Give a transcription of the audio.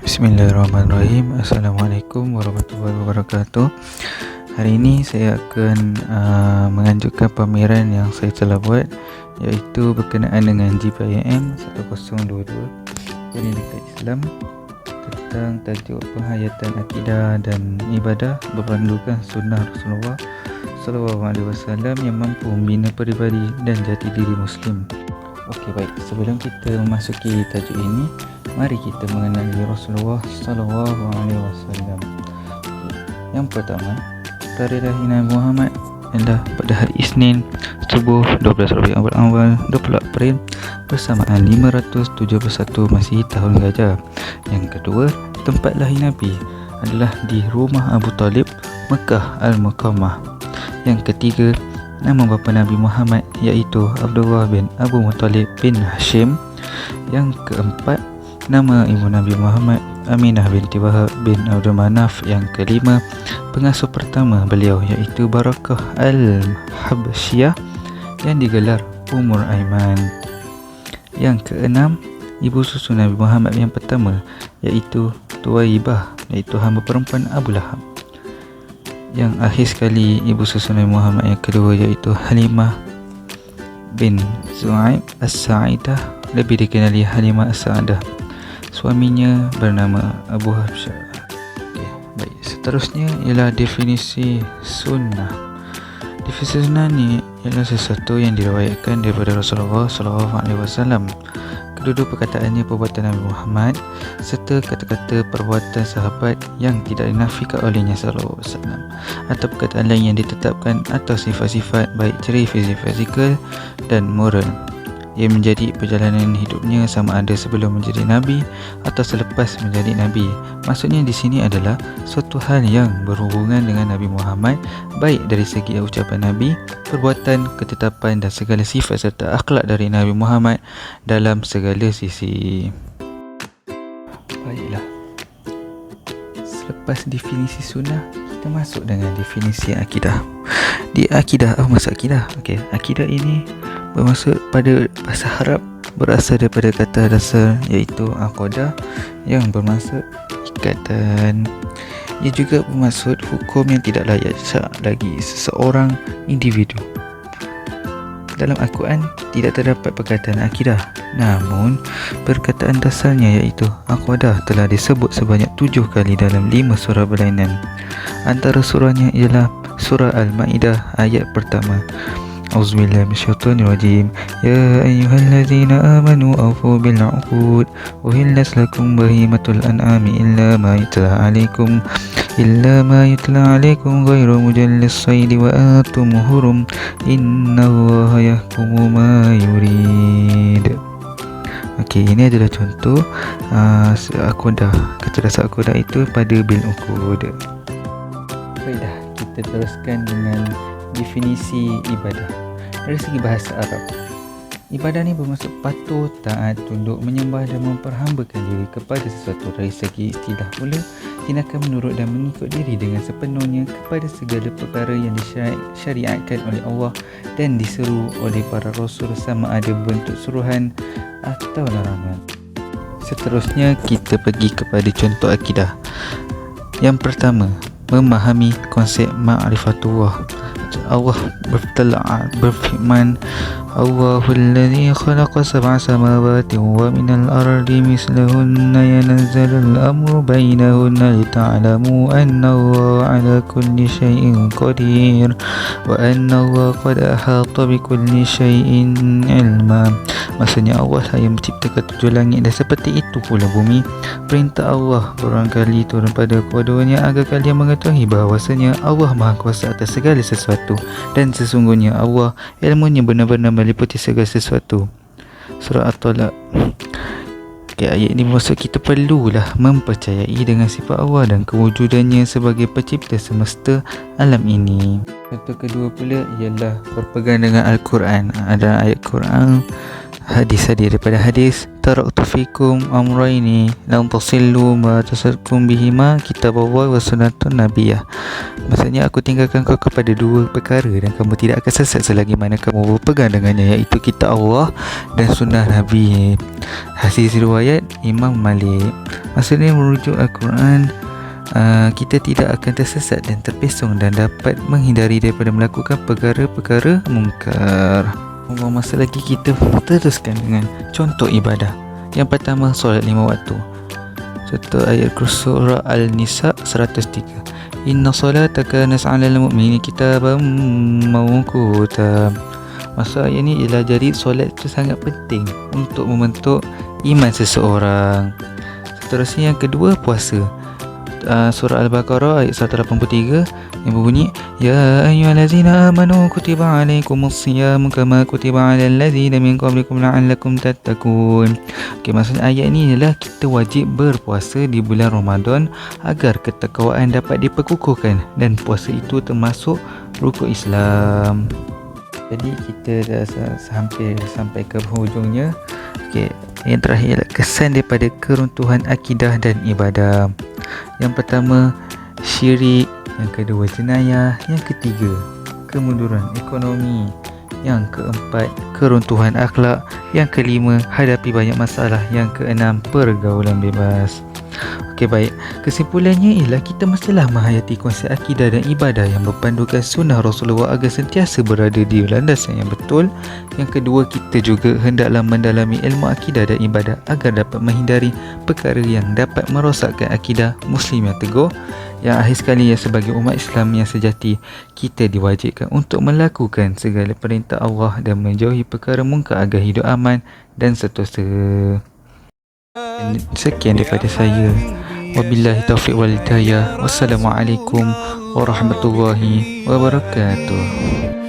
Bismillahirrahmanirrahim. Assalamualaikum warahmatullahi wabarakatuh. Hari ini saya akan menganjurkan pameran yang saya telah buat, iaitu berkenaan dengan GPIM 1022 Pendidikan Islam, tentang tajuk penghayatan akidah dan ibadah berpandukan sunnah Rasulullah SAW yang mampu membina peribadi dan jati diri Muslim. Okey, baik. Sebelum kita memasuki tajuk ini, mari kita mengenali Rasulullah SAW. Yang pertama, tarikh lahir Nabi Muhammad adalah pada hari Isnin subuh 12 Rabiul Awal 20 April bersamaan 571 Masihi tahun Gajah. Yang kedua, tempat lahir Nabi adalah di rumah Abu Talib, Mekah Al-Mukarramah. Yang ketiga, nama bapa Nabi Muhammad iaitu Abdullah bin Abu Muttalib bin Hashim. Yang keempat, nama ibu Nabi Muhammad Aminah binti Wahab bin Abdul Manaf. Yang kelima, pengasuh pertama beliau iaitu Barakah Al-Habsyiyah yang digelar Ummul Aiman. Yang keenam, ibu susu Nabi Muhammad yang pertama iaitu Tuwaibah, iaitu hamba perempuan Abu Lahab. Yang akhir sekali, ibu susu Nabi Muhammad yang kedua iaitu Halimah bin Zu'aib As-Sa'idah, lebih dikenali Halimah As-Sa'idah. Suaminya bernama Abu Habsyah. Okay, baik. Seterusnya ialah definisi sunnah. Definisi sunnah ni ialah sesuatu yang diriwayatkan daripada Rasulullah SAW. Kedua perkataannya perbuatan Nabi Muhammad serta kata-kata perbuatan sahabat yang tidak dinafikan olehnya SAW, atau perkataan lain yang ditetapkan atau sifat-sifat baik ciri fizikal dan moral yang menjadi perjalanan hidupnya sama ada sebelum menjadi Nabi atau selepas menjadi Nabi. Maksudnya di sini adalah suatu hal yang berhubungan dengan Nabi Muhammad, baik dari segi ucapan Nabi, perbuatan, ketetapan dan segala sifat serta akhlak dari Nabi Muhammad dalam segala sisi. Baiklah, selepas definisi sunnah, kita masuk dengan definisi akidah. Di akidah, apa maksud akidah? Okey, akidah ini bermaksud pada bahasa Arab berasal daripada kata dasar iaitu aqadah yang bermaksud ikatan. Ia juga bermaksud hukum yang tidak layak syak lagi seseorang individu. Dalam Al-Quran tidak terdapat perkataan akidah, namun perkataan dasarnya iaitu aqadah telah disebut sebanyak 7 kali dalam 5 surah berlainan. Antara surahnya ialah surah Al-Ma'idah ayat pertama. Auzubillahi minasyaitonirrajim. Ya ayyuhallazina amanu awfu bil 'uqud uhillat lakum bahimatul an'ami illa ma yutla 'alaikum ghairu mujallis sayd wa antum hurum innallaha yahkumu ma yurid. Okey, ini adalah contoh aqadah. Kata dasar aqadah itu pada bil 'uqud. Baiklah, kita teruskan dengan definisi ibadah. Dari segi bahasa Arab, ibadah ni bermaksud patuh, taat, tunduk, menyembah dan memperhambakan diri kepada sesuatu. Dari segi istilah pula, tindakan menurut dan mengikut diri dengan sepenuhnya kepada segala perkara yang disyariatkan oleh Allah dan diseru oleh para rasul, sama ada bentuk suruhan atau larangan. Seterusnya kita pergi kepada contoh akidah. Yang pertama, memahami konsep ma'rifatullah. Allah berfirman, Allahul ladzi khalaqa sab'a samawati wa minal ardi mislahunna yanazzalul amru bainahunna lita'lamu anna Allah ala kulli syai'in qadir wa anna Allah qad ahata bi kulli syai'in ilma. Maksudnya Allah lah yang menciptakan 7 langit dan seperti itu pula bumi. Perintah Allah berulang kali turun pada keduanya agar kalian mengetahui bahawasanya Allah Maha Kuasa atas segala sesuatu dan sesungguhnya Allah ilmunya benar-benar meliputi segala sesuatu. Surah At-Talaq. Ayat ini bermaksud kita perlulah mempercayai dengan sifat Allah dan kewujudannya sebagai pencipta semesta alam ini. Contoh kedua pula ialah berpegang dengan Al-Quran. Ada ayat Quran hadis hadir daripada hadis taraktu fikum amraini lam tasillu ma tasakkum bihima kitabullah wa sunnatun nabiyah. Maksudnya aku tinggalkan kau kepada dua perkara dan kamu tidak akan sesat selagi mana kamu berpegang dengannya, iaitu kitab Allah dan sunnah Nabi. Hadis riwayat Imam Malik. Maksudnya merujuk Al-Quran, kita tidak akan tersesat dan terpesong dan dapat menghindari daripada melakukan perkara-perkara mungkar. Masa lagi kita teruskan dengan contoh ibadah. Yang pertama, solat 5 waktu. Contoh ayat surah Al-Nisa 103. Inna salata kanat 'alal mu'minina kitaban mawquta. Maksud ayat ni ialah jadi solat itu sangat penting untuk membentuk iman seseorang. Seterusnya yang kedua, puasa. Surah Al-Baqarah ayat 183 yang berbunyi, Ya ayyuhallazina amanu kutiba alaikumus siyamu kama kutiba alal ladzina min qablikum la'allakum tattaqun. Okey, maksudnya ayat ni ialah kita wajib berpuasa di bulan Ramadan agar ketakwaan dapat diperkukuhkan, dan puasa itu termasuk rukun Islam. Jadi kita dah hampir sampai ke hujungnya. Okey, yang terakhir, kesan daripada keruntuhan akidah dan ibadah. Yang pertama, syirik. Yang kedua, jenayah. Yang ketiga, kemunduran ekonomi. Yang keempat, keruntuhan akhlak. Yang kelima, hadapi banyak masalah. Yang keenam, pergaulan bebas. Okey, baik. Kesimpulannya ialah kita mestilah menghayati konsep akidah dan ibadah yang berpandukan sunnah Rasulullah agar sentiasa berada di landasan yang betul. Yang kedua, kita juga hendaklah mendalami ilmu akidah dan ibadah agar dapat menghindari perkara yang dapat merosakkan akidah Muslim yang teguh. Yang akhir sekali, ya, sebagai umat Islam yang sejati, kita diwajibkan untuk melakukan segala perintah Allah dan menjauhi perkara mungkar agar hidup aman dan seterusnya. Sekian daripada saya. Wabillahi taufiq wal hidayah. Wassalamualaikum warahmatullahi wabarakatuh.